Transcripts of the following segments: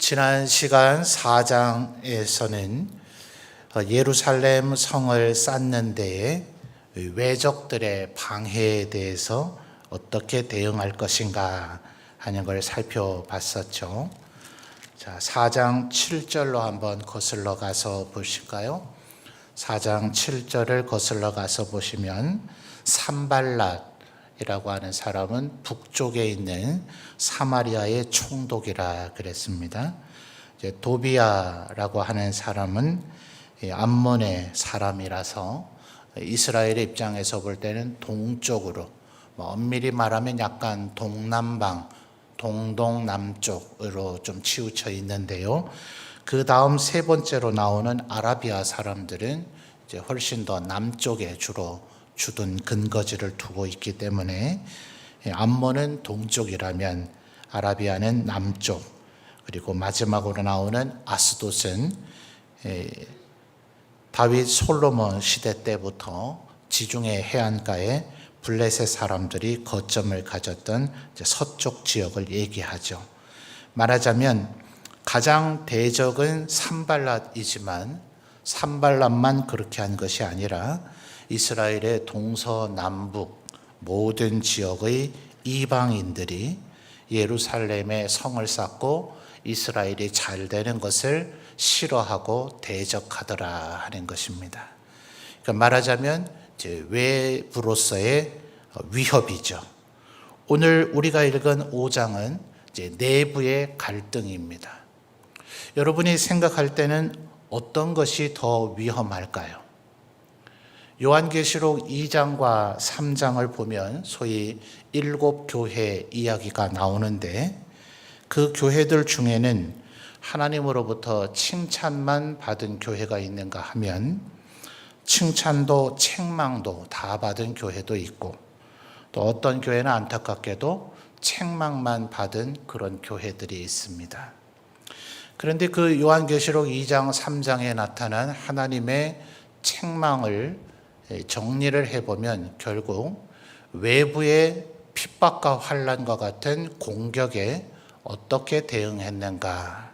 지난 시간 4장에서는 예루살렘 성을 쌓는 데에 외적들의 방해에 대해서 어떻게 대응할 것인가 하는 걸 살펴봤었죠. 자, 4장 7절로 한번 거슬러 가서 보실까요? 4장 7절을 거슬러 가서 보시면 산발랏이라고 하는 사람은 북쪽에 있는 사마리아의 총독이라 그랬습니다. 이제 도비아라고 하는 사람은 암몬의 사람이라서 이스라엘의 입장에서 볼 때는 동쪽으로, 엄밀히 말하면 약간 동남방, 동동남쪽으로 좀 치우쳐 있는데요. 그 다음 세 번째로 나오는 아라비아 사람들은 이제 훨씬 더 남쪽에 주로 주둔 근거지를 두고 있기 때문에 암몬은 동쪽이라면 아라비아는 남쪽, 그리고 마지막으로 나오는 아스돗은 다윗 솔로몬 시대 때부터 지중해 해안가에 블레셋 사람들이 거점을 가졌던 서쪽 지역을 얘기하죠. 말하자면 가장 대적은 산발랏이지만 산발랏만 그렇게 한 것이 아니라 이스라엘의 동서남북 모든 지역의 이방인들이 예루살렘에 성을 쌓고 이스라엘이 잘 되는 것을 싫어하고 대적하더라 하는 것입니다. 그러니까 말하자면 이제 외부로서의 위협이죠. 오늘 우리가 읽은 5장은 이제 내부의 갈등입니다. 여러분이 생각할 때는 어떤 것이 더 위험할까요? 요한계시록 2장과 3장을 보면 소위 7 교회 이야기가 나오는데 그 교회들 중에는 하나님으로부터 칭찬만 받은 교회가 있는가 하면 칭찬도 책망도 다 받은 교회도 있고, 또 어떤 교회는 안타깝게도 책망만 받은 그런 교회들이 있습니다. 그런데 그 요한계시록 2장 3장에 나타난 하나님의 책망을 정리를 해보면 결국 외부의 핍박과 환난과 같은 공격에 어떻게 대응했는가,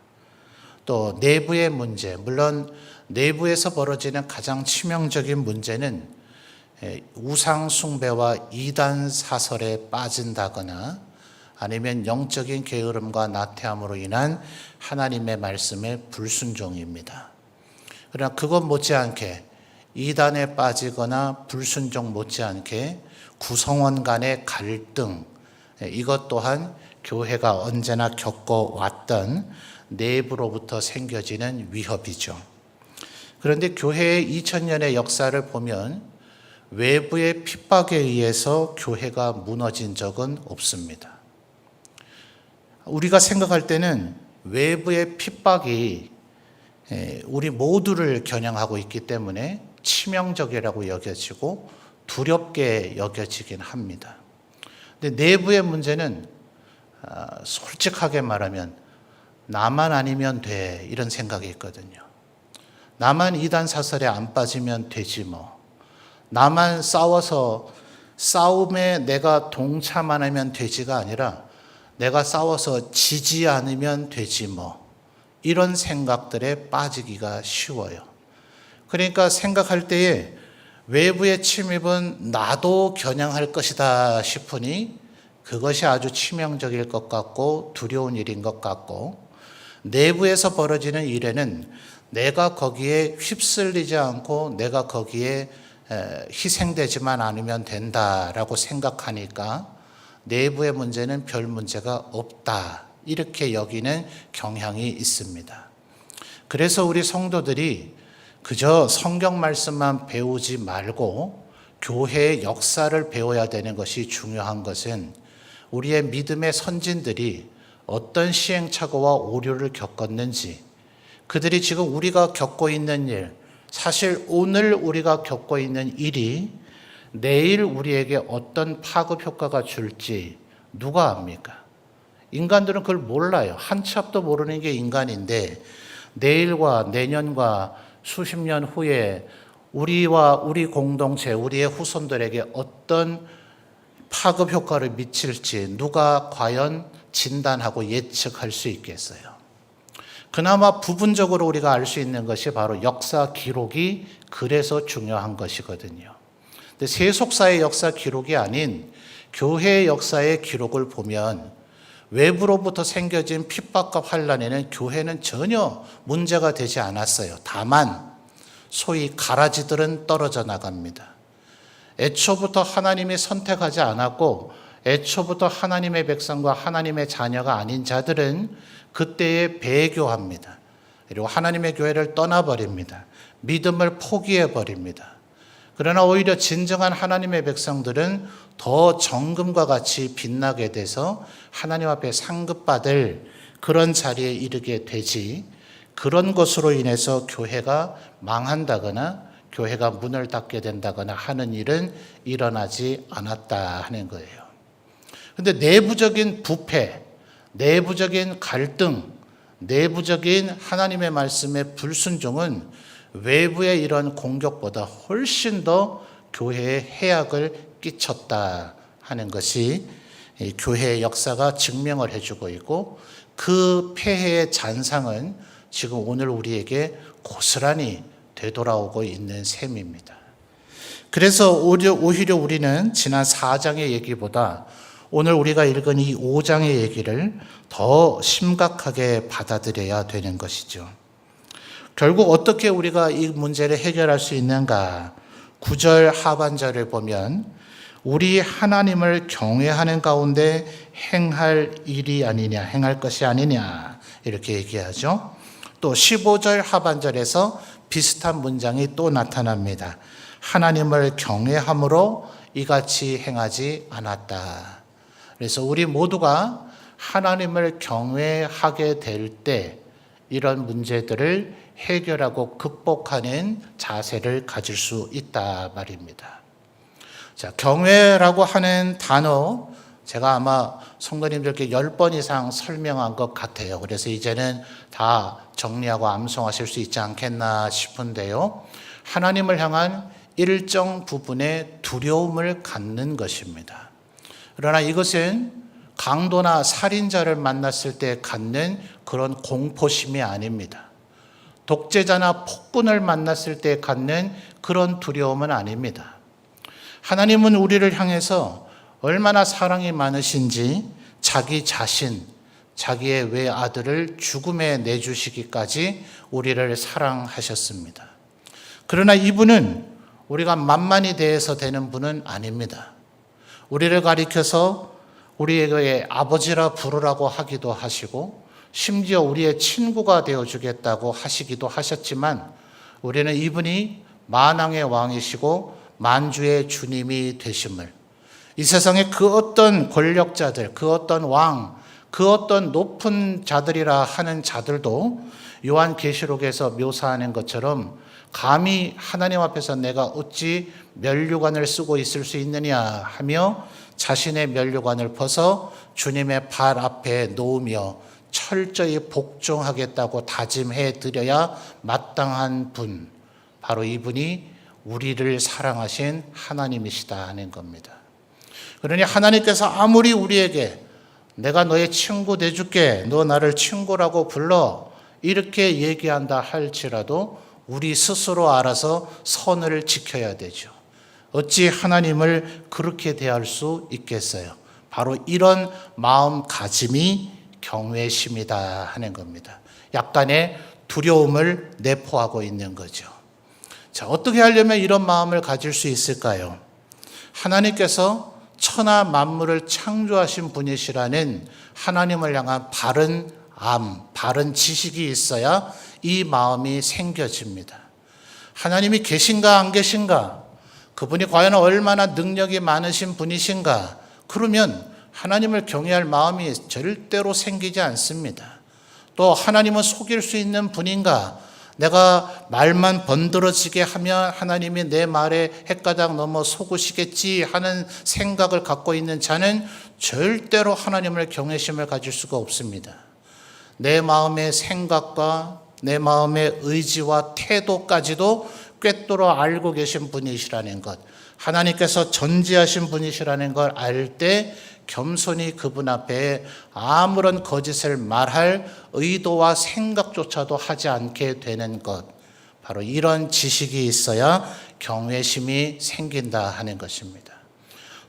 또 내부의 문제, 물론 내부에서 벌어지는 가장 치명적인 문제는 우상 숭배와 이단 사설에 빠진다거나 아니면 영적인 게으름과 나태함으로 인한 하나님의 말씀의 불순종입니다. 그러나 그것 못지않게 이단에 빠지거나 불순종 못지않게 구성원 간의 갈등, 이것 또한 교회가 언제나 겪어왔던 내부로부터 생겨지는 위협이죠. 그런데 교회의 2000년의 역사를 보면 외부의 핍박에 의해서 교회가 무너진 적은 없습니다. 우리가 생각할 때는 외부의 핍박이 우리 모두를 겨냥하고 있기 때문에 치명적이라고 여겨지고 두렵게 여겨지긴 합니다. 근데 내부의 문제는 솔직하게 말하면 나만 아니면 돼, 이런 생각이 있거든요. 나만 이단 사설에 안 빠지면 되지 뭐. 나만 싸워서 싸움에 내가 동참 안 하면 되지가 아니라 내가 싸워서 지지 않으면 되지 뭐. 이런 생각들에 빠지기가 쉬워요. 그러니까 생각할 때에 외부의 침입은 나도 겨냥할 것이다 싶으니 그것이 아주 치명적일 것 같고 두려운 일인 것 같고, 내부에서 벌어지는 일에는 내가 거기에 휩쓸리지 않고 내가 거기에 희생되지만 않으면 된다라고 생각하니까 내부의 문제는 별 문제가 없다, 이렇게 여기는 경향이 있습니다. 그래서 우리 성도들이 그저 성경 말씀만 배우지 말고 교회의 역사를 배워야 되는 것이 중요한 것은 우리의 믿음의 선진들이 어떤 시행착오와 오류를 겪었는지, 그들이 지금 우리가 겪고 있는 일, 사실 오늘 우리가 겪고 있는 일이 내일 우리에게 어떤 파급 효과가 줄지 누가 압니까? 인간들은 그걸 몰라요. 한 치 앞도 모르는 게 인간인데 내일과 내년과 수십 년 후에 우리와 우리 공동체, 우리의 후손들에게 어떤 파급 효과를 미칠지 누가 과연 진단하고 예측할 수 있겠어요? 그나마 부분적으로 우리가 알 수 있는 것이 바로 역사 기록이 그래서 중요한 것이거든요. 근데 세속사의 역사 기록이 아닌 교회의 역사의 기록을 보면 외부로부터 생겨진 핍박과 환난에는 교회는 전혀 문제가 되지 않았어요. 다만 소위 가라지들은 떨어져 나갑니다. 애초부터 하나님이 선택하지 않았고 애초부터 하나님의 백성과 하나님의 자녀가 아닌 자들은 그때에 배교합니다. 그리고 하나님의 교회를 떠나버립니다. 믿음을 포기해버립니다. 그러나 오히려 진정한 하나님의 백성들은 더 정금과 같이 빛나게 돼서 하나님 앞에 상급받을 그런 자리에 이르게 되지, 그런 것으로 인해서 교회가 망한다거나 교회가 문을 닫게 된다거나 하는 일은 일어나지 않았다 하는 거예요. 그런데 내부적인 부패, 내부적인 갈등, 내부적인 하나님의 말씀의 불순종은 외부의 이런 공격보다 훨씬 더 교회에 해악을 끼쳤다 하는 것이 교회의 역사가 증명을 해주고 있고, 그 폐해의 잔상은 지금 오늘 우리에게 고스란히 되돌아오고 있는 셈입니다. 그래서 오히려 우리는 지난 4장의 얘기보다 오늘 우리가 읽은 이 5장의 얘기를 더 심각하게 받아들여야 되는 것이죠. 결국 어떻게 우리가 이 문제를 해결할 수 있는가? 9절 하반절을 보면 우리 하나님을 경외하는 가운데 행할 일이 아니냐, 행할 것이 아니냐 이렇게 얘기하죠. 또 15절 하반절에서 비슷한 문장이 또 나타납니다. 하나님을 경외함으로 이같이 행하지 않았다. 그래서 우리 모두가 하나님을 경외하게 될 때 이런 문제들을 해결하고 극복하는 자세를 가질 수 있다 말입니다. 자, 경외라고 하는 단어 제가 아마 성도님들께 10번 이상 설명한 것 같아요. 그래서 이제는 다 정리하고 암송하실 수 있지 않겠나 싶은데요. 하나님을 향한 일정 부분의 두려움을 갖는 것입니다. 그러나 이것은 강도나 살인자를 만났을 때 갖는 그런 공포심이 아닙니다. 독재자나 폭군을 만났을 때 갖는 그런 두려움은 아닙니다. 하나님은 우리를 향해서 얼마나 사랑이 많으신지 자기 자신, 자기의 외아들을 죽음에 내주시기까지 우리를 사랑하셨습니다. 그러나 이분은 우리가 만만히 대해서 되는 분은 아닙니다. 우리를 가리켜서 우리에게 아버지라 부르라고 하기도 하시고 심지어 우리의 친구가 되어주겠다고 하시기도 하셨지만 우리는 이분이 만왕의 왕이시고 만주의 주님이 되심을, 이 세상의 그 어떤 권력자들, 그 어떤 왕, 그 어떤 높은 자들이라 하는 자들도 요한계시록에서 묘사하는 것처럼 감히 하나님 앞에서 내가 어찌 면류관을 쓰고 있을 수 있느냐 하며 자신의 면류관을 벗어 주님의 발 앞에 놓으며 철저히 복종하겠다고 다짐해 드려야 마땅한 분, 바로 이분이 우리를 사랑하신 하나님이시다 하는 겁니다. 그러니 하나님께서 아무리 우리에게 내가 너의 친구 돼줄게, 너 나를 친구라고 불러 이렇게 얘기한다 할지라도 우리 스스로 알아서 선을 지켜야 되죠. 어찌 하나님을 그렇게 대할 수 있겠어요? 바로 이런 마음가짐이 경외심이다 하는 겁니다. 약간의 두려움을 내포하고 있는 거죠. 자, 어떻게 하려면 이런 마음을 가질 수 있을까요? 하나님께서 천하 만물을 창조하신 분이시라는 하나님을 향한 바른 바른 지식이 있어야 이 마음이 생겨집니다. 하나님이 계신가 안 계신가? 그분이 과연 얼마나 능력이 많으신 분이신가? 그러면 하나님을 경외할 마음이 절대로 생기지 않습니다. 또 하나님은 속일 수 있는 분인가? 내가 말만 번들어지게 하면 하나님이 내 말에 헷가닥 넘어 속으시겠지 하는 생각을 갖고 있는 자는 절대로 하나님을 경외심을 가질 수가 없습니다. 내 마음의 생각과 내 마음의 의지와 태도까지도 꿰뚫어 알고 계신 분이시라는 것, 하나님께서 전지하신 분이시라는 걸 알 때 겸손히 그분 앞에 아무런 거짓을 말할 의도와 생각조차도 하지 않게 되는 것, 바로 이런 지식이 있어야 경외심이 생긴다 하는 것입니다.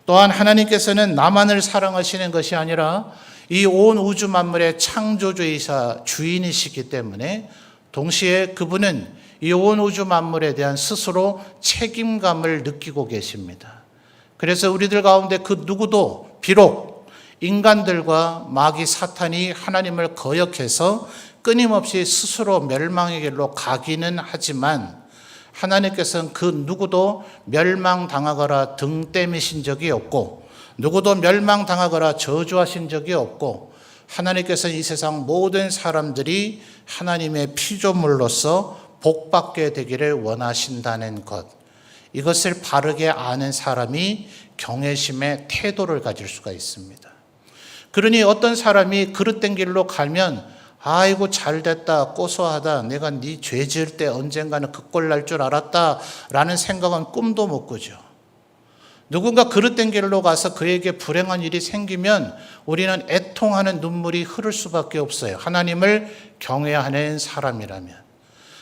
또한 하나님께서는 나만을 사랑하시는 것이 아니라 이 온 우주 만물의 창조주이사 주인이시기 때문에 동시에 그분은 이 온 우주 만물에 대한 스스로 책임감을 느끼고 계십니다. 그래서 우리들 가운데 그 누구도 비록 인간들과 마귀 사탄이 하나님을 거역해서 끊임없이 스스로 멸망의 길로 가기는 하지만 하나님께서는 그 누구도 멸망당하거나 등 떼미신 적이 없고 누구도 멸망당하거나 저주하신 적이 없고 하나님께서는 이 세상 모든 사람들이 하나님의 피조물로서 복받게 되기를 원하신다는 것, 이것을 바르게 아는 사람이 경외심의 태도를 가질 수가 있습니다. 그러니 어떤 사람이 그릇된 길로 가면 아이고 잘됐다, 고소하다, 내가 네 죄 지을 때 언젠가는 그 꼴 날 줄 알았다 라는 생각은 꿈도 못 꾸죠. 누군가 그릇된 길로 가서 그에게 불행한 일이 생기면 우리는 애통하는 눈물이 흐를 수밖에 없어요. 하나님을 경외하는 사람이라면.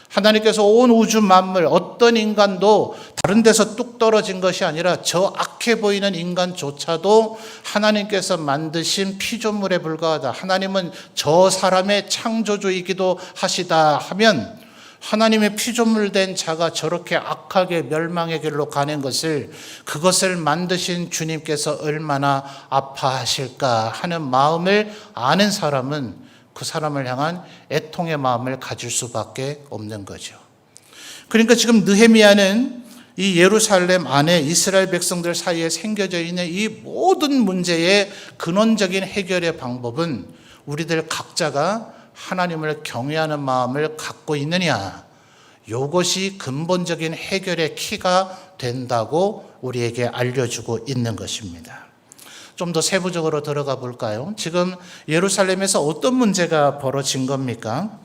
하나님께서 온 우주 만물 어떤 인간도 다른 데서 뚝 떨어진 것이 아니라 저 악해 보이는 인간조차도 하나님께서 만드신 피조물에 불과하다. 하나님은 저 사람의 창조주이기도 하시다 하면 하나님의 피조물 된 자가 저렇게 악하게 멸망의 길로 가는 것을, 그것을 만드신 주님께서 얼마나 아파하실까 하는 마음을 아는 사람은 그 사람을 향한 애통의 마음을 가질 수밖에 없는 거죠. 그러니까 지금 느헤미야는 이 예루살렘 안에 이스라엘 백성들 사이에 생겨져 있는 이 모든 문제의 근원적인 해결의 방법은 우리들 각자가 하나님을 경외하는 마음을 갖고 있느냐, 이것이 근본적인 해결의 키가 된다고 우리에게 알려주고 있는 것입니다. 좀 더 세부적으로 들어가 볼까요? 지금 예루살렘에서 어떤 문제가 벌어진 겁니까?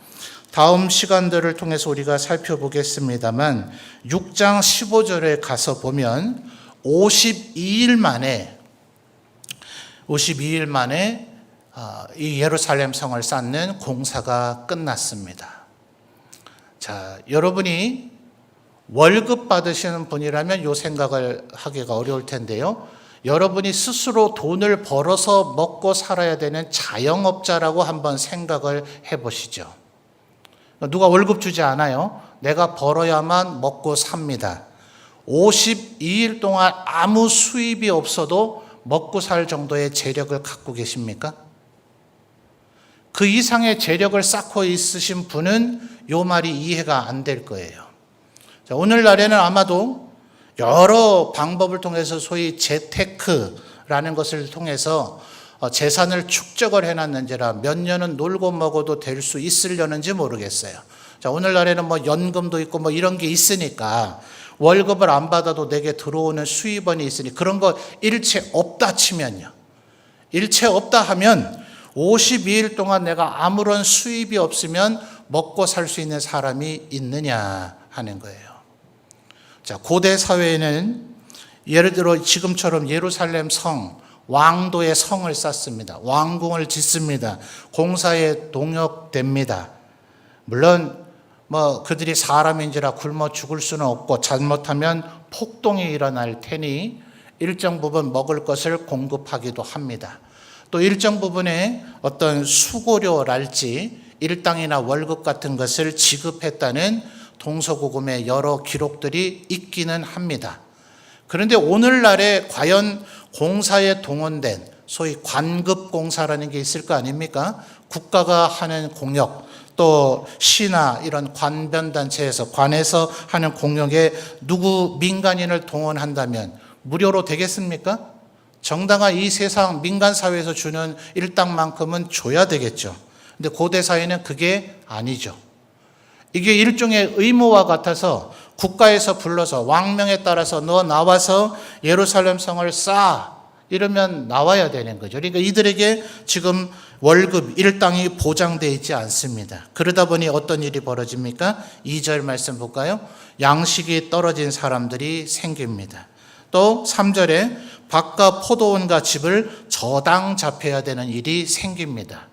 다음 시간들을 통해서 우리가 살펴보겠습니다만 6장 15절에 가서 보면 52일 만에 이 예루살렘 성을 쌓는 공사가 끝났습니다. 자, 여러분이 월급 받으시는 분이라면 이 생각을 하기가 어려울 텐데요. 여러분이 스스로 돈을 벌어서 먹고 살아야 되는 자영업자라고 한번 생각을 해보시죠. 누가 월급 주지 않아요. 내가 벌어야만 먹고 삽니다. 52일 동안 아무 수입이 없어도 먹고 살 정도의 재력을 갖고 계십니까? 그 이상의 재력을 쌓고 있으신 분은 이 말이 이해가 안 될 거예요. 자, 오늘날에는 아마도 여러 방법을 통해서 소위 재테크라는 것을 통해서 재산을 축적을 해놨는지라 몇 년은 놀고 먹어도 될 수 있으려는지 모르겠어요. 자, 오늘날에는 뭐 연금도 있고 뭐 이런 게 있으니까 월급을 안 받아도 내게 들어오는 수입원이 있으니 그런 거 일체 없다 치면요. 일체 없다 하면 52일 동안 내가 아무런 수입이 없으면 먹고 살 수 있는 사람이 있느냐 하는 거예요. 자, 고대 사회에는 예를 들어 지금처럼 예루살렘 성, 왕도의 성을 쌓습니다. 왕궁을 짓습니다. 공사에 동역됩니다. 물론 뭐 그들이 사람인지라 굶어 죽을 수는 없고 잘못하면 폭동이 일어날 테니 일정 부분 먹을 것을 공급하기도 합니다. 또 일정 부분의 어떤 수고료랄지 일당이나 월급 같은 것을 지급했다는 동서고금의 여러 기록들이 있기는 합니다. 그런데 오늘날에 과연 공사에 동원된 소위 관급공사라는 게 있을 거 아닙니까? 국가가 하는 공역, 또 시나 이런 관변단체에서 관에서 하는 공역에 누구 민간인을 동원한다면 무료로 되겠습니까? 정당한 이 세상 민간사회에서 주는 일당만큼은 줘야 되겠죠. 근데 고대 사회는 그게 아니죠. 이게 일종의 의무와 같아서 국가에서 불러서 왕명에 따라서 너 나와서 예루살렘 성을 쌓아 이러면 나와야 되는 거죠. 그러니까 이들에게 지금 월급 일당이 보장되어 있지 않습니다. 그러다 보니 어떤 일이 벌어집니까? 2절 말씀 볼까요? 양식이 떨어진 사람들이 생깁니다. 또 3절에 밭과 포도원과 집을 저당 잡혀야 되는 일이 생깁니다.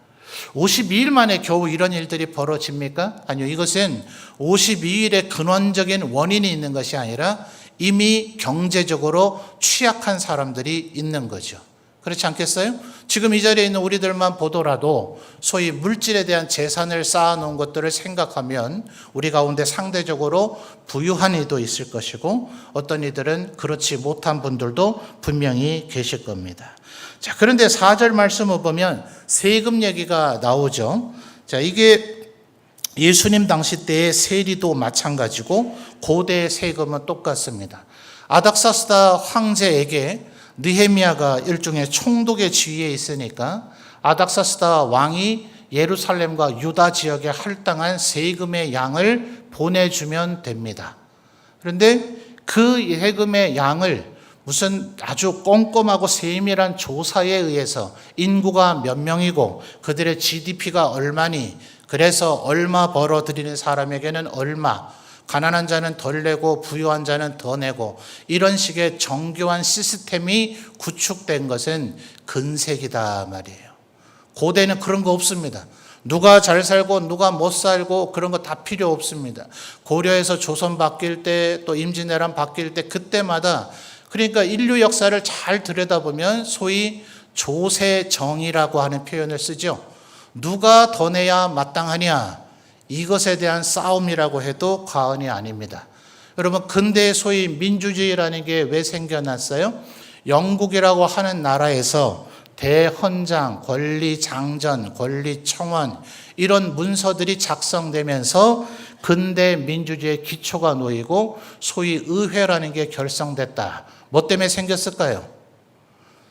52일 만에 겨우 이런 일들이 벌어집니까? 아니요. 이것은 52일의 근원적인 원인이 있는 것이 아니라 이미 경제적으로 취약한 사람들이 있는 거죠. 그렇지 않겠어요? 지금 이 자리에 있는 우리들만 보더라도 소위 물질에 대한 재산을 쌓아놓은 것들을 생각하면 우리 가운데 상대적으로 부유한 이도 있을 것이고 어떤 이들은 그렇지 못한 분들도 분명히 계실 겁니다. 자, 그런데 4절 말씀을 보면 세금 얘기가 나오죠. 자, 이게 예수님 당시 때의 세리도 마찬가지고 고대의 세금은 똑같습니다. 아닥사스다 황제에게 느헤미야가 일종의 총독의 지위에 있으니까 아닥사스다 왕이 예루살렘과 유다 지역에 할당한 세금의 양을 보내주면 됩니다. 그런데 그 세금의 양을 무슨 아주 꼼꼼하고 세밀한 조사에 의해서 인구가 몇 명이고 그들의 GDP가 얼마니 그래서 얼마 벌어들이는 사람에게는 얼마, 가난한 자는 덜 내고 부유한 자는 더 내고 이런 식의 정교한 시스템이 구축된 것은 근세기다 말이에요. 고대는 그런 거 없습니다. 누가 잘 살고 누가 못 살고 그런 거 다 필요 없습니다. 고려에서 조선 바뀔 때 또 임진왜란 바뀔 때 그때마다 그러니까 인류 역사를 잘 들여다보면 소위 조세정이라고 하는 표현을 쓰죠. 누가 더 내야 마땅하냐 이것에 대한 싸움이라고 해도 과언이 아닙니다. 여러분 근대 소위 민주주의라는 게 왜 생겨났어요? 영국이라고 하는 나라에서 대헌장, 권리장전, 권리청원 이런 문서들이 작성되면서 근대 민주주의의 기초가 놓이고 소위 의회라는 게 결성됐다. 뭐 때문에 생겼을까요?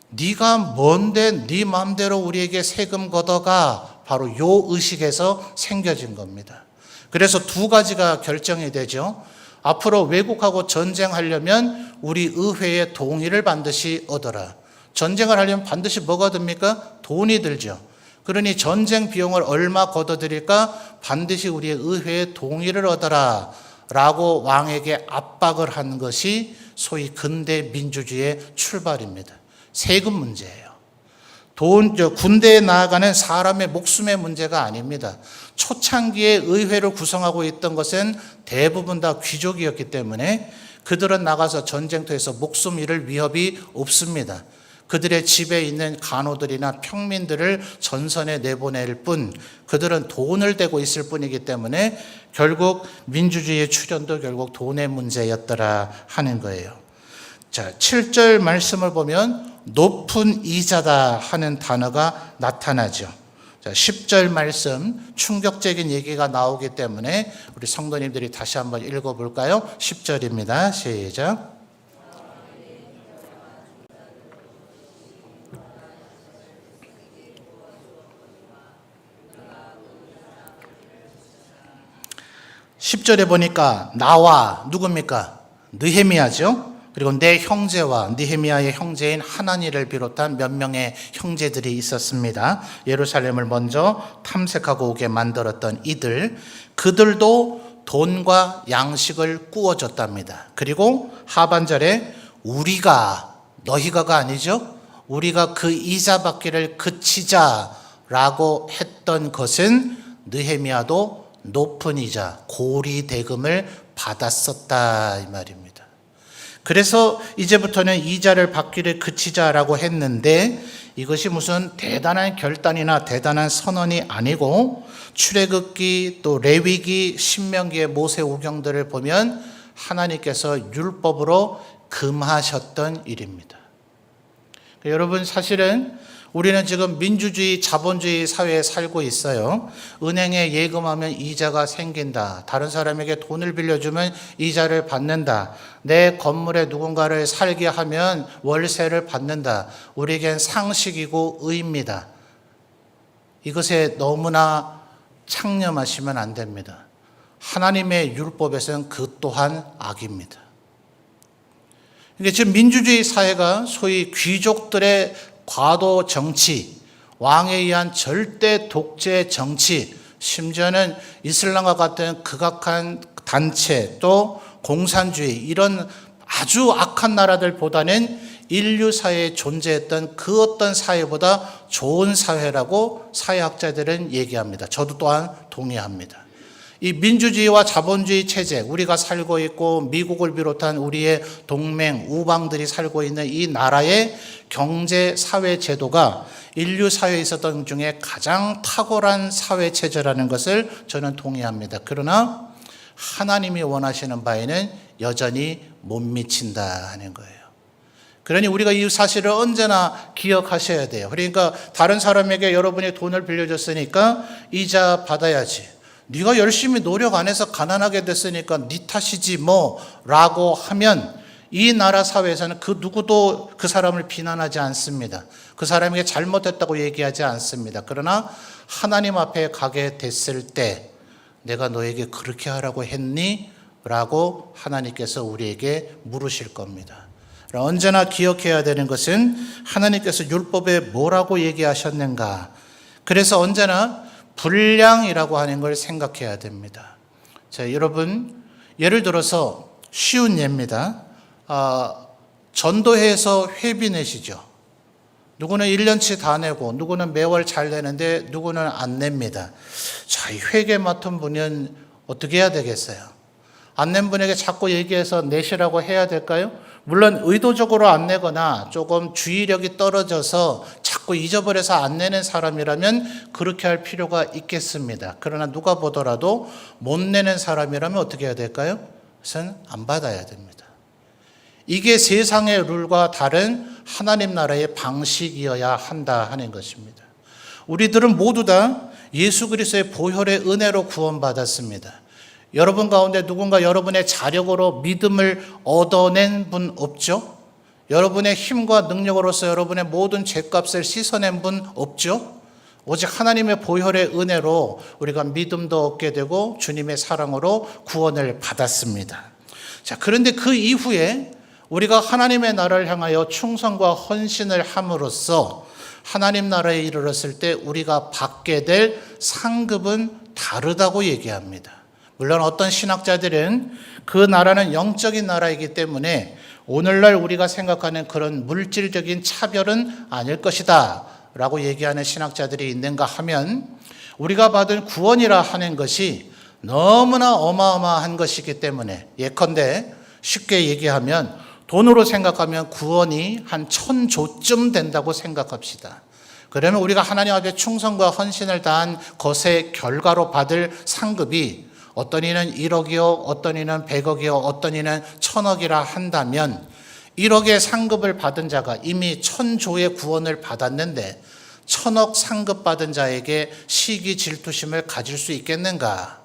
네가 뭔데 네 마음대로 우리에게 세금 걷어가 바로 요 의식에서 생겨진 겁니다. 그래서 두 가지가 결정이 되죠. 앞으로 외국하고 전쟁하려면 우리 의회의 동의를 반드시 얻어라. 전쟁을 하려면 반드시 뭐가 듭니까? 돈이 들죠. 그러니 전쟁 비용을 얼마 걷어들일까? 반드시 우리의 의회의 동의를 얻어라 라고 왕에게 압박을 한 것이 소위 근대 민주주의의 출발입니다. 세금 문제예요. 군대에 나아가는 사람의 목숨의 문제가 아닙니다. 초창기에 의회를 구성하고 있던 것은 대부분 다 귀족이었기 때문에 그들은 나가서 전쟁터에서 목숨 잃을 위협이 없습니다. 그들의 집에 있는 간호들이나 평민들을 전선에 내보낼 뿐 그들은 돈을 대고 있을 뿐이기 때문에 결국 민주주의의 출현도 결국 돈의 문제였더라 하는 거예요. 자, 7절 말씀을 보면 높은 이자다 하는 단어가 나타나죠. 자, 10절 말씀 충격적인 얘기가 나오기 때문에 우리 성도님들이 다시 한번 읽어볼까요? 10절입니다. 시작. (10절에) 보니까 나와 누굽니까? 느헤미야죠. 그리고 내 형제와 느헤미야의 형제인 하나니를 비롯한 몇 명의 형제들이 있었습니다. 예루살렘을 먼저 탐색하고 오게 만들었던 이들, 그들도 돈과 양식을 꾸어줬답니다. 그리고 하반절에 우리가, 너희가가 아니죠. 우리가 그 이자 받기를 그치자라고 했던 것은 느헤미야도 높은 이자, 고리 대금을 받았었다 이 말입니다. 그래서 이제부터는 이자를 받기를 그치자라고 했는데 이것이 무슨 대단한 결단이나 대단한 선언이 아니고 출애굽기 또 레위기 신명기의 모세오경들을 보면 하나님께서 율법으로 금하셨던 일입니다. 여러분 사실은 우리는 지금 민주주의 자본주의 사회에 살고 있어요. 은행에 예금하면 이자가 생긴다. 다른 사람에게 돈을 빌려주면 이자를 받는다. 내 건물에 누군가를 살게 하면 월세를 받는다. 우리에겐 상식이고 의입니다. 이것에 너무나 창념하시면 안 됩니다. 하나님의 율법에서는 그 또한 악입니다. 이게 지금 민주주의 사회가 소위 귀족들의 과도 정치, 왕에 의한 절대 독재 정치, 심지어는 이슬람과 같은 극악한 단체 또 공산주의 이런 아주 악한 나라들보다는 인류 사회에 존재했던 그 어떤 사회보다 좋은 사회라고 사회학자들은 얘기합니다. 저도 또한 동의합니다. 이 민주주의와 자본주의 체제, 우리가 살고 있고 미국을 비롯한 우리의 동맹, 우방들이 살고 있는 이 나라의 경제, 사회 제도가 인류 사회에 있었던 중에 가장 탁월한 사회 체제라는 것을 저는 동의합니다. 그러나 하나님이 원하시는 바에는 여전히 못 미친다 하는 거예요. 그러니 우리가 이 사실을 언제나 기억하셔야 돼요. 그러니까 다른 사람에게 여러분이 돈을 빌려줬으니까 이자 받아야지. 네가 열심히 노력 안 해서 가난하게 됐으니까 네 탓이지 뭐 라고 하면 이 나라 사회에서는 그 누구도 그 사람을 비난하지 않습니다. 그 사람에게 잘못했다고 얘기하지 않습니다. 그러나 하나님 앞에 가게 됐을 때 내가 너에게 그렇게 하라고 했니? 라고 하나님께서 우리에게 물으실 겁니다. 언제나 기억해야 되는 것은 하나님께서 율법에 뭐라고 얘기하셨는가. 그래서 언제나 분량이라고 하는 걸 생각해야 됩니다. 자, 여러분, 예를 들어서 쉬운 예입니다. 전도회에서 회비 내시죠. 누구는 1년치 다 내고 누구는 매월 잘 내는데 누구는 안 냅니다. 자, 이 회계 맡은 분은 어떻게 해야 되겠어요? 안 낸 분에게 자꾸 얘기해서 내시라고 해야 될까요? 물론 의도적으로 안 내거나 조금 주의력이 떨어져서 자꾸 잊어버려서 안 내는 사람이라면 그렇게 할 필요가 있겠습니다. 그러나 누가 보더라도 못 내는 사람이라면 어떻게 해야 될까요? 그것은 안 받아야 됩니다. 이게 세상의 룰과 다른 하나님 나라의 방식이어야 한다 하는 것입니다. 우리들은 모두 다 예수 그리스도의 보혈의 은혜로 구원받았습니다. 여러분 가운데 누군가 여러분의 자력으로 믿음을 얻어낸 분 없죠? 여러분의 힘과 능력으로서 여러분의 모든 죄값을 씻어낸 분 없죠? 오직 하나님의 보혈의 은혜로 우리가 믿음도 얻게 되고 주님의 사랑으로 구원을 받았습니다. 자, 그런데 그 이후에 우리가 하나님의 나라를 향하여 충성과 헌신을 함으로써 하나님 나라에 이르렀을 때 우리가 받게 될 상급은 다르다고 얘기합니다. 물론 어떤 신학자들은 그 나라는 영적인 나라이기 때문에 오늘날 우리가 생각하는 그런 물질적인 차별은 아닐 것이다 라고 얘기하는 신학자들이 있는가 하면 우리가 받은 구원이라 하는 것이 너무나 어마어마한 것이기 때문에 예컨대 쉽게 얘기하면 돈으로 생각하면 구원이 한 1000조쯤 된다고 생각합시다. 그러면 우리가 하나님 앞에 충성과 헌신을 다한 것의 결과로 받을 상급이 어떤 이는 1억이요, 어떤 이는 100억이요, 어떤 이는 1000억이라 한다면 1억의 상급을 받은 자가 이미 1000조의 구원을 받았는데 1000억 상급 받은 자에게 시기 질투심을 가질 수 있겠는가?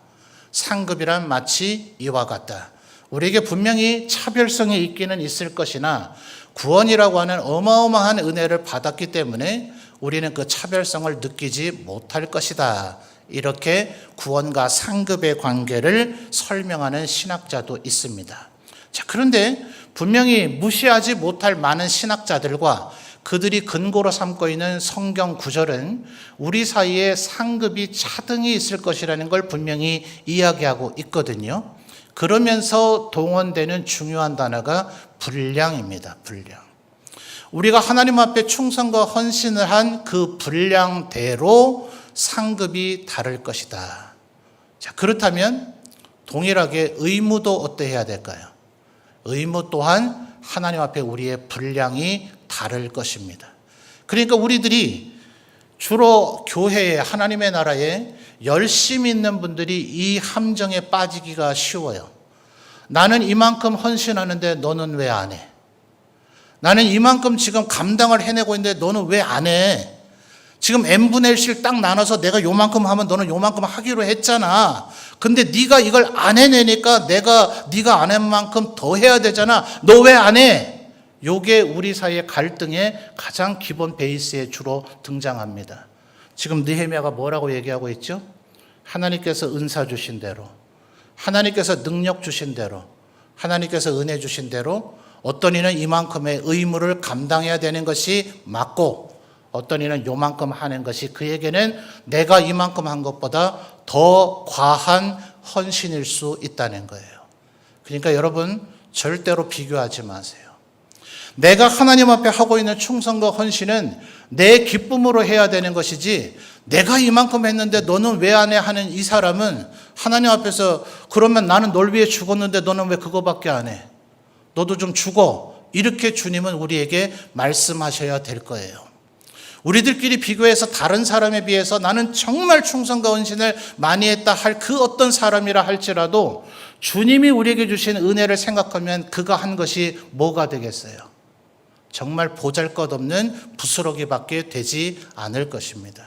상급이란 마치 이와 같다. 우리에게 분명히 차별성이 있기는 있을 것이나 구원이라고 하는 어마어마한 은혜를 받았기 때문에 우리는 그 차별성을 느끼지 못할 것이다. 이렇게 구원과 상급의 관계를 설명하는 신학자도 있습니다. 자, 그런데 분명히 무시하지 못할 많은 신학자들과 그들이 근거로 삼고 있는 성경 구절은 우리 사이에 상급이 차등이 있을 것이라는 걸 분명히 이야기하고 있거든요. 그러면서 동원되는 중요한 단어가 분량입니다. 분량. 우리가 하나님 앞에 충성과 헌신을 한 그 분량대로 상급이 다를 것이다. 자, 그렇다면 동일하게 의무도 어떠해야 될까요? 의무 또한 하나님 앞에 우리의 분량이 다를 것입니다. 그러니까 우리들이 주로 교회에 하나님의 나라에 열심히 있는 분들이 이 함정에 빠지기가 쉬워요. 나는 이만큼 헌신하는데 너는 왜 안 해? 나는 이만큼 지금 감당을 해내고 있는데 너는 왜 안 해? 지금 n분의 1씩 딱 나눠서 내가 요만큼 하면 너는 요만큼 하기로 했잖아. 근데 네가 이걸 안 해내니까 네가 안 한 만큼 더 해야 되잖아. 너 왜 안 해? 요게 우리 사이의 갈등의 가장 기본 베이스에 주로 등장합니다. 지금 느헤미야가 뭐라고 얘기하고 있죠? 하나님께서 은사 주신 대로, 하나님께서 능력 주신 대로, 하나님께서 은혜 주신 대로 어떤 이는 이만큼의 의무를 감당해야 되는 것이 맞고 어떤 이는 요만큼 하는 것이 그에게는 내가 이만큼 한 것보다 더 과한 헌신일 수 있다는 거예요. 그러니까 여러분 절대로 비교하지 마세요. 내가 하나님 앞에 하고 있는 충성과 헌신은 내 기쁨으로 해야 되는 것이지, 내가 이만큼 했는데 너는 왜 안 해 하는 이 사람은 하나님 앞에서, 그러면 나는 널 위해 죽었는데 너는 왜 그거밖에 안 해? 너도 좀 죽어. 이렇게 주님은 우리에게 말씀하셔야 될 거예요. 우리들끼리 비교해서 다른 사람에 비해서 나는 정말 충성과 헌신을 많이 했다 할 그 어떤 사람이라 할지라도 주님이 우리에게 주신 은혜를 생각하면 그가 한 것이 뭐가 되겠어요? 정말 보잘것없는 부스러기밖에 되지 않을 것입니다.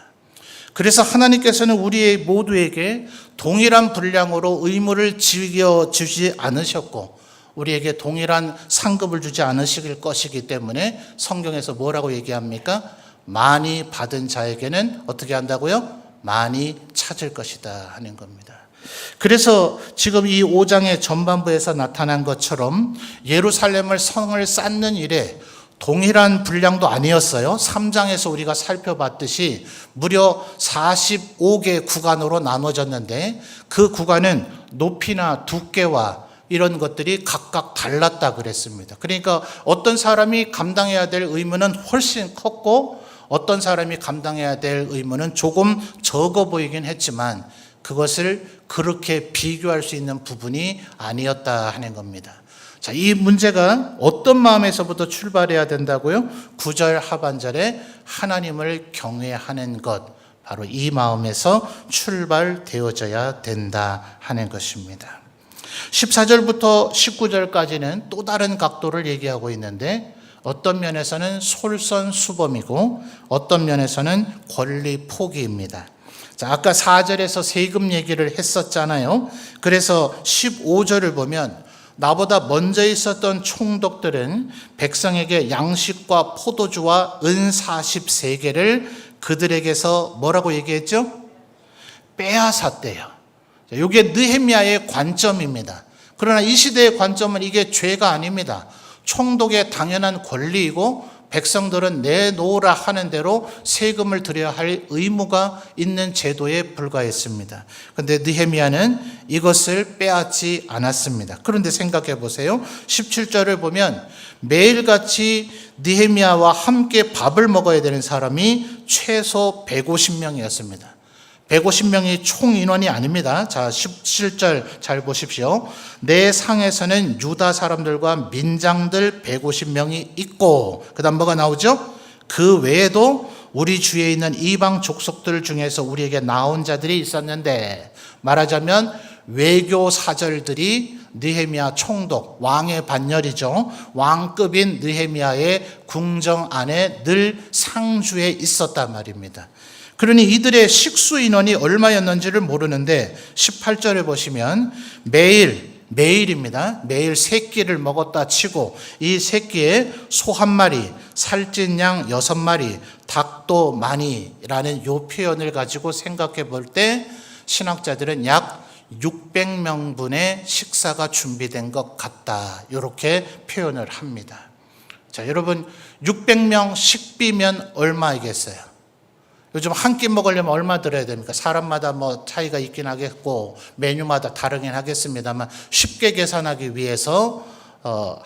그래서 하나님께서는 우리 모두에게 동일한 분량으로 의무를 지어주지 않으셨고 우리에게 동일한 상급을 주지 않으실 것이기 때문에 성경에서 뭐라고 얘기합니까? 많이 받은 자에게는 어떻게 한다고요? 많이 찾을 것이다 하는 겁니다. 그래서 지금 이 5장의 전반부에서 나타난 것처럼 예루살렘을 성을 쌓는 일에 동일한 분량도 아니었어요. 3장에서 우리가 살펴봤듯이 무려 45개 구간으로 나눠졌는데 그 구간은 높이나 두께와 이런 것들이 각각 달랐다 그랬습니다. 그러니까 어떤 사람이 감당해야 될 의무는 훨씬 컸고 어떤 사람이 감당해야 될 의무는 조금 적어 보이긴 했지만 그것을 그렇게 비교할 수 있는 부분이 아니었다 하는 겁니다. 자, 이 문제가 어떤 마음에서부터 출발해야 된다고요? 9절 하반절에 하나님을 경외하는 것, 바로 이 마음에서 출발되어져야 된다 하는 것입니다. 14절부터 19절까지는 또 다른 각도를 얘기하고 있는데 어떤 면에서는 솔선수범이고 어떤 면에서는 권리 포기입니다. 자, 아까 4절에서 세금 얘기를 했었잖아요. 그래서 15절을 보면 나보다 먼저 있었던 총독들은 백성에게 양식과 포도주와 은 43개를 그들에게서 뭐라고 얘기했죠? 빼앗았대요. 이게 느헤미야의 관점입니다. 그러나 이 시대의 관점은 이게 죄가 아닙니다. 총독의 당연한 권리이고 백성들은 내놓으라 하는 대로 세금을 드려야 할 의무가 있는 제도에 불과했습니다. 그런데 느헤미야는 이것을 빼앗지 않았습니다. 그런데 생각해 보세요. 17절을 보면 매일같이 느헤미야와 함께 밥을 먹어야 되는 사람이 최소 150명이었습니다. 150명이 총 인원이 아닙니다. 자, 17절 잘 보십시오. 내 상에서는 유다 사람들과 민장들 150명이 있고, 그 다음 뭐가 나오죠? 그 외에도 우리 주위에 있는 이방 족속들 중에서 우리에게 나온 자들이 있었는데, 말하자면 외교 사절들이 느헤미야 총독, 왕의 반열이죠. 왕급인 느헤미야의 궁정 안에 늘 상주에 있었단 말입니다. 그러니 이들의 식수 인원이 얼마였는지를 모르는데 18절에 보시면 매일입니다. 매일 3끼를 먹었다 치고 이 3끼에 소 1마리, 살찐 양 6마리, 닭도 많이라는 이 표현을 가지고 생각해 볼 때 신학자들은 약 600명분의 식사가 준비된 것 같다. 이렇게 표현을 합니다. 자, 여러분 600명 식비면 얼마이겠어요? 요즘 한 끼 먹으려면 얼마 들어야 됩니까? 사람마다 뭐 차이가 있긴 하겠고 메뉴마다 다르긴 하겠습니다만 쉽게 계산하기 위해서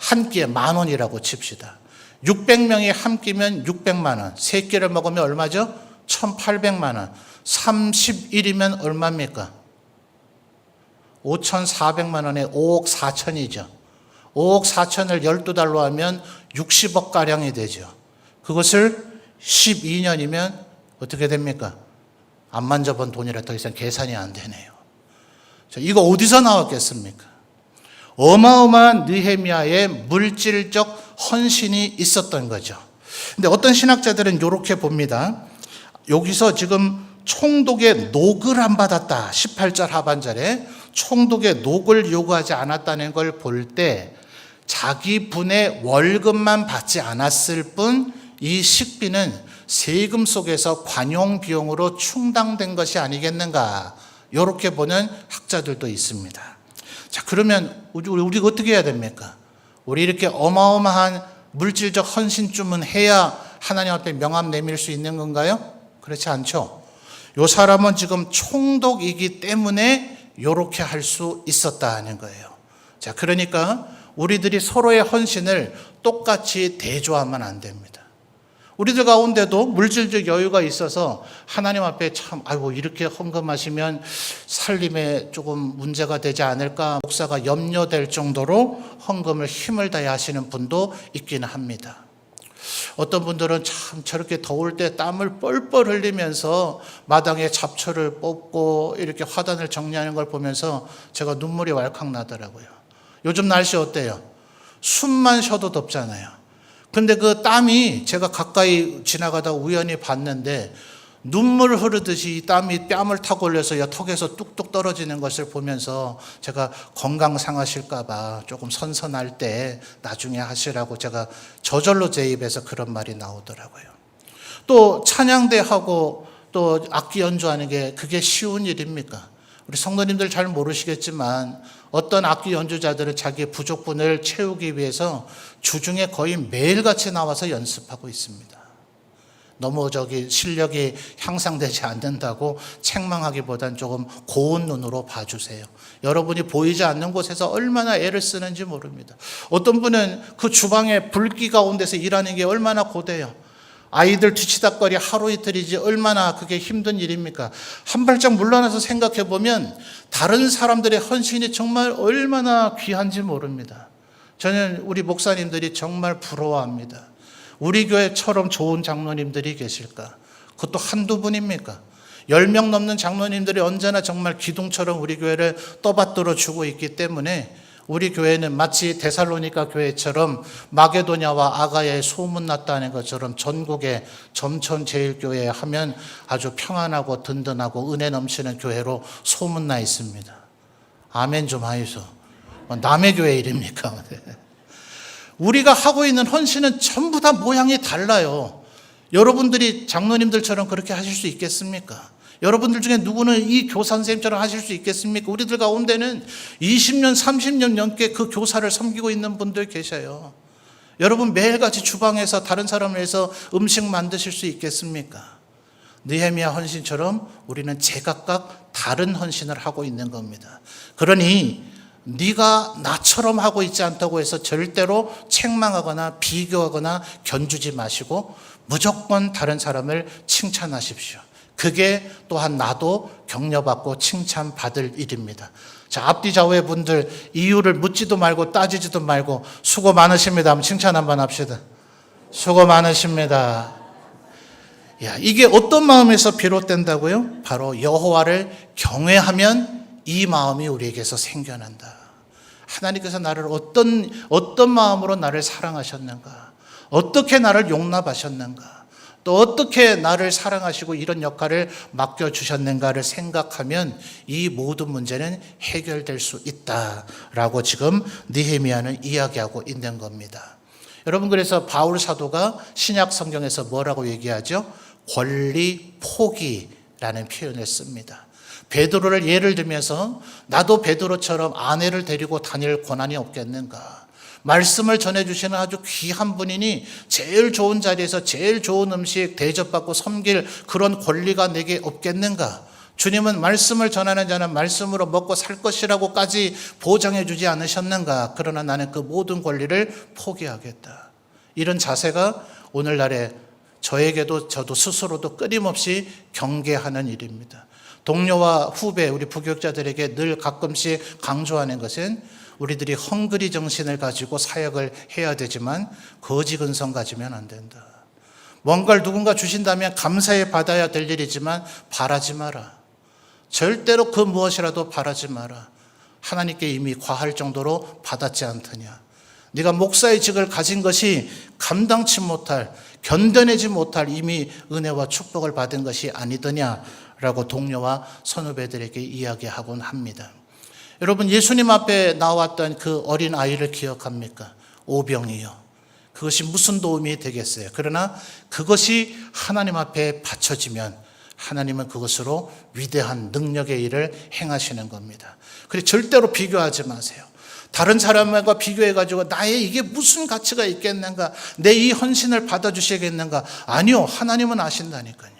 한 끼에 10,000원이라고 칩시다. 600명이 한 끼면 600만 원. 3끼를 먹으면 얼마죠? 1,800만 원. 30일이면 얼마입니까? 5,400만 원에 5억 4천이죠. 5억 4천을 12달로 하면 60억 가량이 되죠. 그것을 12년이면 어떻게 됩니까? 안 만져본 돈이라 더 이상 계산이 안 되네요. 자, 이거 어디서 나왔겠습니까? 어마어마한 느헤미야의 물질적 헌신이 있었던 거죠. 근데 어떤 신학자들은 이렇게 봅니다. 여기서 지금 총독의 녹을 안 받았다. 18절 하반절에 총독의 녹을 요구하지 않았다는 걸 볼 때 자기 분의 월급만 받지 않았을 뿐 이 식비는 세금 속에서 관용 비용으로 충당된 것이 아니겠는가, 이렇게 보는 학자들도 있습니다. 자, 그러면 우리가 어떻게 해야 됩니까? 우리 이렇게 어마어마한 물질적 헌신쯤은 해야 하나님 앞에 명함 내밀 수 있는 건가요? 그렇지 않죠. 이 사람은 지금 총독이기 때문에 이렇게 할 수 있었다는 거예요. 자, 그러니까 우리들이 서로의 헌신을 똑같이 대조하면 안 됩니다. 우리들 가운데도 물질적 여유가 있어서 하나님 앞에 참 아이고 이렇게 헌금하시면 살림에 조금 문제가 되지 않을까 목사가 염려될 정도로 헌금을 힘을 다해 하시는 분도 있기는 합니다. 어떤 분들은 참 저렇게 더울 때 땀을 뻘뻘 흘리면서 마당에 잡초를 뽑고 이렇게 화단을 정리하는 걸 보면서 제가 눈물이 왈칵 나더라고요. 요즘 날씨 어때요? 숨만 쉬어도 덥잖아요. 근데 그 땀이 제가 가까이 지나가다 우연히 봤는데 눈물 흐르듯이 이 땀이 뺨을 타고 올려서 턱에서 뚝뚝 떨어지는 것을 보면서 제가 건강 상하실까 봐 조금 선선할 때 나중에 하시라고 제가 저절로 제 입에서 그런 말이 나오더라고요. 또 찬양대하고 또 악기 연주하는 게 그게 쉬운 일입니까? 우리 성도님들 잘 모르시겠지만 어떤 악기 연주자들은 자기의 부족분을 채우기 위해서 주중에 거의 매일같이 나와서 연습하고 있습니다. 너무 실력이 향상되지 않는다고 책망하기보단 조금 고운 눈으로 봐주세요. 여러분이 보이지 않는 곳에서 얼마나 애를 쓰는지 모릅니다. 어떤 분은 그 주방에 불기 가운데서 일하는 게 얼마나 고돼요. 아이들 뒤치다거리 하루 이틀이지 얼마나 그게 힘든 일입니까? 한 발짝 물러나서 생각해 보면 다른 사람들의 헌신이 정말 얼마나 귀한지 모릅니다. 저는 우리 목사님들이 정말 부러워합니다. 우리 교회처럼 좋은 장로님들이 계실까? 그것도 한두 분입니까? 10명 넘는 장로님들이 언제나 정말 기둥처럼 우리 교회를 떠받들어 주고 있기 때문에 우리 교회는 마치 데살로니가 교회처럼 마게도냐와 아가야에 소문났다는 것처럼 전국의 점천제일교회 하면 아주 평안하고 든든하고 은혜 넘치는 교회로 소문나 있습니다. 아멘 좀 하이소. 남의 교회 일입니까? 우리가 하고 있는 헌신은 전부 다 모양이 달라요. 여러분들이 장로님들처럼 그렇게 하실 수 있겠습니까? 여러분들 중에 누구는 이 교사 선생님처럼 하실 수 있겠습니까? 우리들 가운데는 20년, 30년 넘게 그 교사를 섬기고 있는 분들 계셔요. 여러분 매일같이 주방에서 다른 사람을 위해서 음식 만드실 수 있겠습니까? 느헤미야 헌신처럼 우리는 제각각 다른 헌신을 하고 있는 겁니다. 그러니 네가 나처럼 하고 있지 않다고 해서 절대로 책망하거나 비교하거나 견주지 마시고 무조건 다른 사람을 칭찬하십시오. 그게 또한 나도 격려받고 칭찬받을 일입니다. 자, 앞뒤 좌우의 분들 이유를 묻지도 말고 따지지도 말고 수고 많으십니다. 한번 칭찬 한번 합시다. 수고 많으십니다. 야, 이게 어떤 마음에서 비롯된다고요? 바로 여호와를 경외하면 이 마음이 우리에게서 생겨난다. 하나님께서 나를 어떤 마음으로 나를 사랑하셨는가? 어떻게 나를 용납하셨는가? 또 어떻게 나를 사랑하시고 이런 역할을 맡겨주셨는가를 생각하면 이 모든 문제는 해결될 수 있다라고 지금 느헤미야는 이야기하고 있는 겁니다. 여러분 그래서 바울 사도가 신약 성경에서 뭐라고 얘기하죠? 권리 포기라는 표현을 씁니다. 베드로를 예를 들면서 나도 베드로처럼 아내를 데리고 다닐 권한이 없겠는가? 말씀을 전해주시는 아주 귀한 분이니 제일 좋은 자리에서 제일 좋은 음식 대접받고 섬길 그런 권리가 내게 없겠는가? 주님은 말씀을 전하는 자는 말씀으로 먹고 살 것이라고까지 보장해 주지 않으셨는가? 그러나 나는 그 모든 권리를 포기하겠다. 이런 자세가 오늘날에 저에게도 저도 스스로도 끊임없이 경계하는 일입니다. 동료와 후배, 우리 부교육자들에게 늘 가끔씩 강조하는 것은 우리들이 헝그리 정신을 가지고 사역을 해야 되지만 거지 근성 가지면 안 된다. 뭔가를 누군가 주신다면 감사해 받아야 될 일이지만 바라지 마라. 절대로 그 무엇이라도 바라지 마라. 하나님께 이미 과할 정도로 받았지 않더냐. 네가 목사의 직을 가진 것이 감당치 못할, 견뎌내지 못할 이미 은혜와 축복을 받은 것이 아니더냐라고 동료와 선후배들에게 이야기하곤 합니다. 여러분 예수님 앞에 나왔던 그 어린 아이를 기억합니까? 오병이요. 그것이 무슨 도움이 되겠어요? 그러나 그것이 하나님 앞에 바쳐지면 하나님은 그것으로 위대한 능력의 일을 행하시는 겁니다. 그래서 절대로 비교하지 마세요. 다른 사람과 비교해가지고 나의 이게 무슨 가치가 있겠는가? 내 이 헌신을 받아주시겠는가? 아니요. 하나님은 아신다니까요.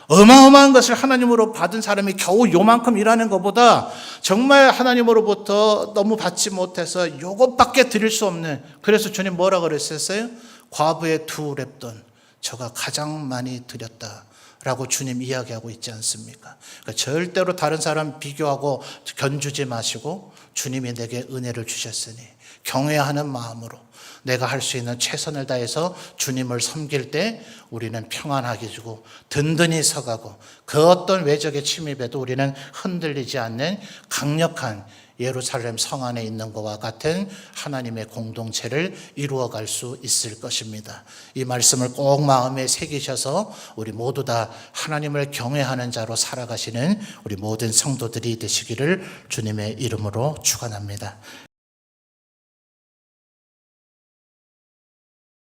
어마어마한 것을 하나님으로 받은 사람이 겨우 요만큼 일하는 것보다 정말 하나님으로부터 너무 받지 못해서 요것밖에 드릴 수 없는, 그래서 주님 뭐라 그랬었어요? 과부의 2렙돈 저가 가장 많이 드렸다라고 주님 이야기하고 있지 않습니까? 그러니까 절대로 다른 사람 비교하고 견주지 마시고 주님이 내게 은혜를 주셨으니 경외하는 마음으로 내가 할 수 있는 최선을 다해서 주님을 섬길 때 우리는 평안하게 주고 든든히 서가고 그 어떤 외적의 침입에도 우리는 흔들리지 않는 강력한 예루살렘 성 안에 있는 것과 같은 하나님의 공동체를 이루어갈 수 있을 것입니다. 이 말씀을 꼭 마음에 새기셔서 우리 모두 다 하나님을 경외하는 자로 살아가시는 우리 모든 성도들이 되시기를 주님의 이름으로 축원합니다.